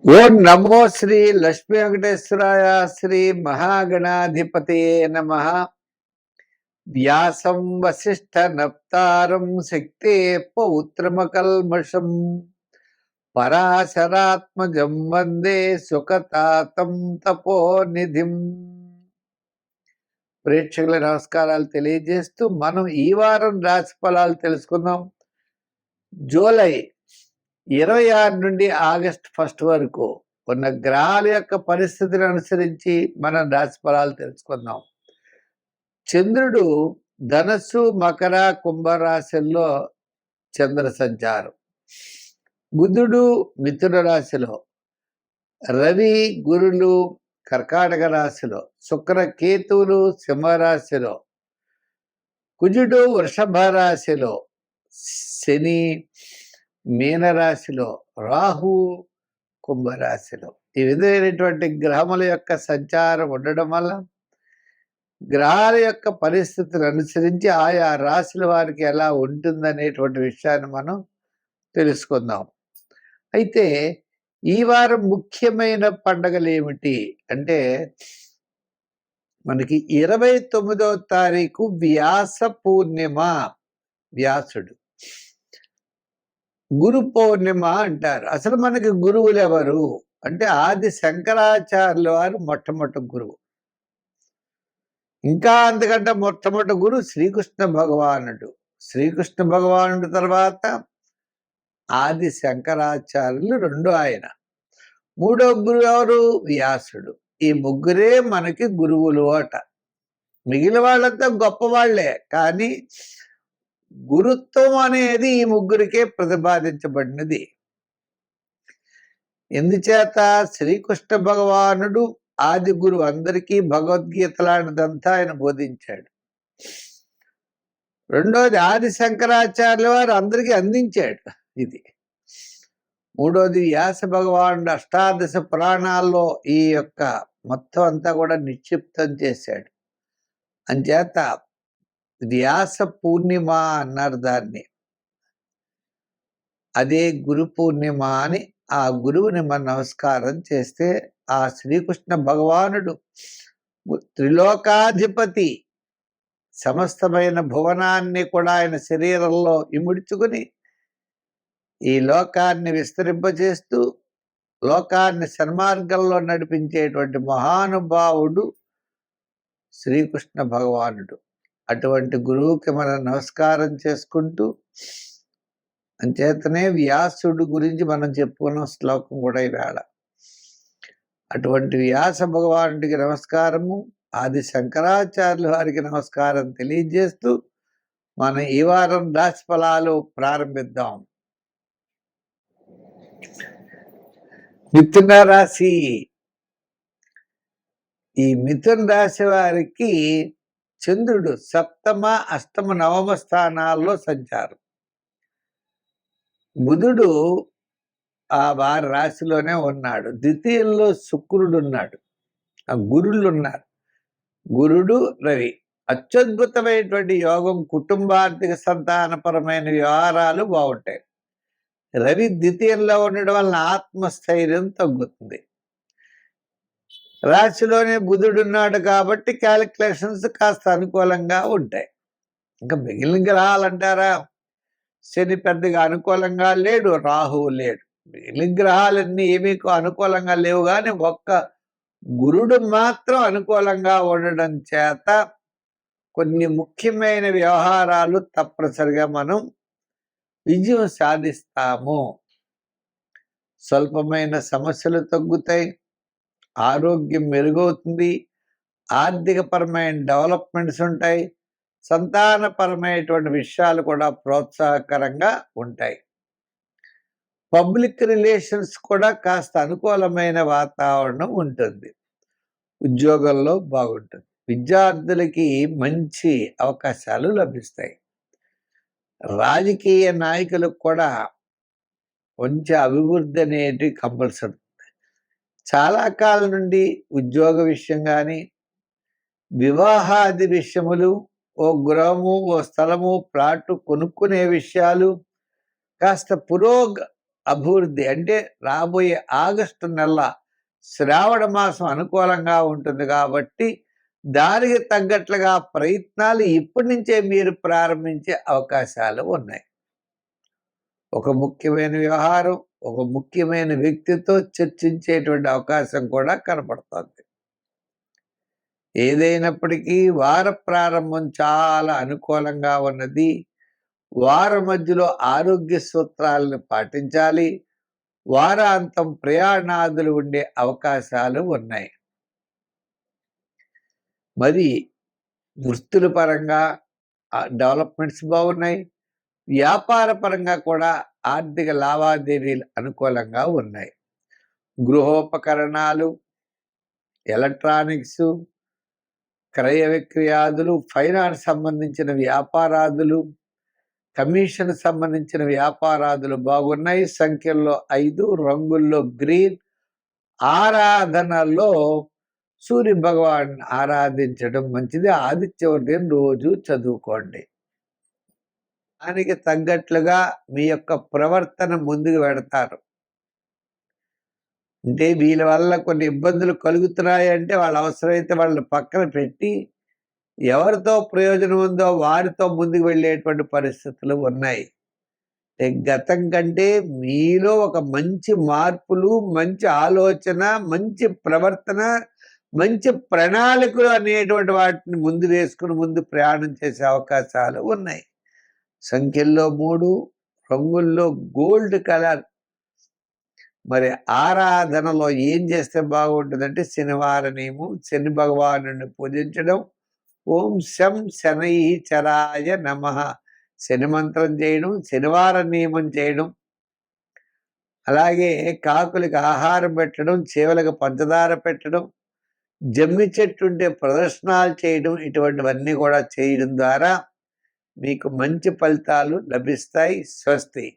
ఓం నమో శ్రీ లక్ష్మీ వెంకటేశ్వరాయ శ్రీ మహాగణాధిపతయే నమః. వ్యాసం వసిష్ఠ నప్తారం శక్తే పౌత్రమకల్మషం పరాశరాత్మజం వందే సుఖతాతం తపోనిధిం. ప్రేక్షకుల నమస్కారాలు తెలియజేస్తూ మనం ఈ వారం రాశి ఫలాలు తెలుసుకుందాం. జూలై 26 నుండి ఆగస్టు 1 వరకు ఉన్న గ్రహాల యొక్క పరిస్థితిని అనుసరించి మనం రాశి ఫలాలు తెలుసుకుందాం. చంద్రుడు ధనస్సు, మకర, కుంభరాశుల్లో చంద్ర సంచారం. బుధుడు మిథున రాశిలో, రవి, గురులు కర్కాటక రాశిలో, శుక్ర, కేతువులు సింహరాశిలో, కుజుడు వృషభ రాశిలో, శని మీనరాశిలో, రాహు కుంభరాశిలో. ఈ విధమైనటువంటి గ్రహముల యొక్క సంచారం ఉండడం వల్ల గ్రహాల యొక్క పరిస్థితిని అనుసరించి ఆయా రాశుల వారికి ఎలా ఉంటుందనేటువంటి విషయాన్ని మనం తెలుసుకుందాం. అయితే ఈ వారం ముఖ్యమైన పండుగలు ఏమిటి అంటే, మనకి 29వ తారీఖు వ్యాస పూర్ణిమ. వ్యాసుడు గురు పౌర్ణిమ అంటారు. అసలు మనకి గురువులు ఎవరు అంటే, ఆది శంకరాచార్యుల వారు మొట్టమొదటి గురువు. ఇంకా అంతకంటే మొట్టమొదటి గురువు శ్రీకృష్ణ భగవానుడు. శ్రీకృష్ణ భగవానుడు తర్వాత ఆది శంకరాచార్యులు రెండో ఆయన. మూడో గురువు ఎవరు? వ్యాసుడు. ఈ ముగ్గురే మనకి గురువులు అట. మిగిలిన వాళ్ళంతా గొప్పవాళ్లే, కానీ గురుత్వం అనేది ఈ ముగ్గురికే ప్రతిపాదించబడినది. ఎందుచేత శ్రీకృష్ణ భగవానుడు ఆది గురువు, అందరికీ భగవద్గీత లాంటిదంతా ఆయన బోధించాడు. రెండోది ఆది శంకరాచార్యుల వారు అందరికీ అందించాడు ఇది. మూడోది వ్యాస భగవానుడు అష్టాదశ పురాణాల్లో ఈ యొక్క మొత్తం అంతా కూడా నిక్షిప్తం చేశాడు. అంచేత వ్యాస పూర్ణిమ అన్నారు దాన్ని. అదే గురు పూర్ణిమ అని ఆ గురువుని మనం నమస్కారం చేస్తే, ఆ శ్రీకృష్ణ భగవానుడు త్రిలోకాధిపతి, సమస్తమైన భువనాన్ని కూడా ఆయన శరీరంలో ఇముడ్చుకుని ఈ లోకాన్ని విస్తరింపజేస్తూ లోకాన్ని సన్మార్గంలో నడిపించేటువంటి మహానుభావుడు శ్రీకృష్ణ భగవానుడు. అటువంటి గురువుకి మనం నమస్కారం చేసుకుంటూ, అంచేతనే వ్యాసుడు గురించి మనం చెప్పుకున్న శ్లోకం కూడా ఈవేళ. అటువంటి వ్యాస భగవానుడికి నమస్కారము, ఆది శంకరాచార్యుల వారికి నమస్కారం తెలియజేస్తూ మనం ఈ వారం రాశి ఫలాలు ప్రారంభిద్దాం. మిథున రాశి. ఈ మిథున రాశి వారికి చంద్రుడు సప్తమ, అష్టమ, నవమ స్థానాల్లో సంచారం. బుధుడు ఆ వారి రాశిలోనే ఉన్నాడు. ద్వితీయంలో శుక్రుడు ఉన్నాడు, ఆ గురుళ్ళు ఉన్నారు. గురుడు, రవి అత్యద్భుతమైనటువంటి యోగం. కుటుంబార్థిక సంతానపరమైన వ్యవహారాలు బాగుంటాయి. రవి ద్వితీయంలో ఉండడం వలన ఆత్మస్థైర్యం తగ్గుతుంది. రాశిలోనే బుధుడు ఉన్నాడు కాబట్టి క్యాలిక్యులేషన్స్ కాస్త అనుకూలంగా ఉంటాయి. ఇంకా మిగిలిన గ్రహాలు అంటారా, శని పెద్దగా అనుకూలంగా లేడు, రాహువు లేడు. మిగిలిన గ్రహాలన్నీ ఏమీ అనుకూలంగా లేవు, కానీ ఒక్క గురుడు మాత్రం అనుకూలంగా ఉండడం చేత కొన్ని ముఖ్యమైన వ్యవహారాలు తప్పనిసరిగా మనం విజయం సాధిస్తాము. స్వల్పమైన సమస్యలు తగ్గుతాయి, ఆరోగ్యం మెరుగవుతుంది, ఆర్థికపరమైన డెవలప్మెంట్స్ ఉంటాయి, సంతానపరమైనటువంటి విషయాలు కూడా ప్రోత్సాహకరంగా ఉంటాయి. పబ్లిక్ రిలేషన్స్ కూడా కాస్త అనుకూలమైన వాతావరణం ఉంటుంది. ఉద్యోగంలో బాగుంటుంది. విద్యార్థులకి మంచి అవకాశాలు లభిస్తాయి. రాజకీయ నాయకులకు కూడా కొంచెం అభివృద్ధి అనేది కంపల్సరీ. చాలా కాలం నుండి ఉద్యోగ విషయం కానీ, వివాహాది విషయములు, ఓ గృహము, ఓ స్థలము, ప్లాటు కొనుక్కునే విషయాలు, కాస్త అభివృద్ధి అంటే రాబోయే ఆగస్టు నెల శ్రావణ మాసం అనుకూలంగా ఉంటుంది కాబట్టి దానికి తగ్గట్లుగా ప్రయత్నాలు ఇప్పటి నుంచే మీరు ప్రారంభించే అవకాశాలు ఉన్నాయి. ఒక ముఖ్యమైన వ్యవహారం, ఒక ముఖ్యమైన వ్యక్తితో చర్చించేటువంటి అవకాశం కూడా కనపడుతుంది. ఏదైనప్పటికీ వార ప్రారంభం చాలా అనుకూలంగా ఉన్నది. వార మధ్యలో ఆరోగ్య సూత్రాలను పాటించాలి. వారాంతం ప్రయాణాదులు ఉండే అవకాశాలు ఉన్నాయి. మరి వృత్తుల పరంగా డెవలప్మెంట్స్ బాగున్నాయి. వ్యాపార పరంగా కూడా ఆర్థిక లావాదేవీలు అనుకూలంగా ఉన్నాయి. గృహోపకరణాలు, ఎలక్ట్రానిక్స్, క్రయ విక్రయాదులు, ఫైనాన్స్ సంబంధించిన వ్యాపారాదులు, కమిషన్ సంబంధించిన వ్యాపారాదులు బాగున్నాయి. సంఖ్యల్లో 5, రంగుల్లో గ్రీన్. ఆరాధనలో సూర్య భగవాన్ ఆరాధించడం మంచిది. ఆదిత్య ఉదయం రోజు చదువుకోండి. దానికి తగ్గట్లుగా మీ యొక్క ప్రవర్తన ముందుకు పెడతారు. అంటే వీళ్ళ వల్ల కొన్ని ఇబ్బందులు కలుగుతున్నాయంటే వాళ్ళ అవసరమైతే వాళ్ళని పక్కన పెట్టి ఎవరితో ప్రయోజనం ఉందో వారితో ముందుకు వెళ్ళేటువంటి పరిస్థితులు ఉన్నాయి. గతం కంటే మీలో ఒక మంచి మార్పులు, మంచి ఆలోచన, మంచి ప్రవర్తన, మంచి ప్రణాళికలు అనేటువంటి వాటిని ముందు వేసుకుని ముందు ప్రయాణం చేసే అవకాశాలు ఉన్నాయి. సంఖ్యల్లో 3, రంగుల్లో గోల్డ్ కలర్. మరి ఆరాధనలో ఏం చేస్తే బాగుంటుందంటే శనివారనేమో శని భగవాను పూజించడం. ఓం శం శనైశ్చరాయ నమః శని మంత్రం చేయడం, శనివారం నియమం చేయడం, అలాగే కాకులకి ఆహారం పెట్టడం, చేవలకు పంచదార పెట్టడం, జమ్మి చెట్టు ఉంటే ప్రదర్శనాలు చేయడం, ఇటువంటివన్నీ కూడా చేయడం ద్వారా మీకు మంచి ఫలితాలు లభిస్తాయి. స్వస్తి.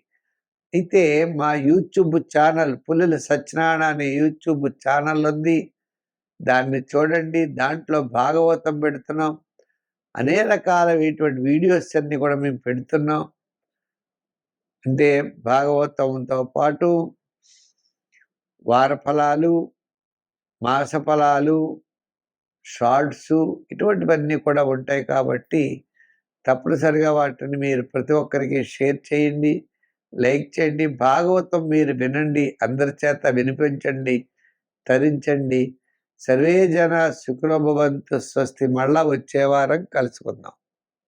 అయితే మా యూట్యూబ్ ఛానల్ పుల్లెల సత్యనారాయణ అనే యూట్యూబ్ ఛానల్ ఉంది. దాన్ని చూడండి. దాంట్లో భాగవతం పెడుతున్నాం. అనేక రకాలైనటువంటి వీడియోస్ అన్ని కూడా మేము పెడుతున్నాం. అంటే భాగవతంతో పాటు వార ఫలాలు, మాస ఫలాలు, షార్ట్స్, ఇటువంటివన్నీ కూడా ఉంటాయి. కాబట్టి తప్పనిసరిగా వాటిని మీరు ప్రతి ఒక్కరికి షేర్ చేయండి, లైక్ చేయండి. భాగవతం మీరు వినండి, అందరి చేత వినిపించండి, తరించండి. సర్వే జన సుఖినో భవంతు. స్వస్తి. మళ్ళా వచ్చే వారం కలుసుకుందాం.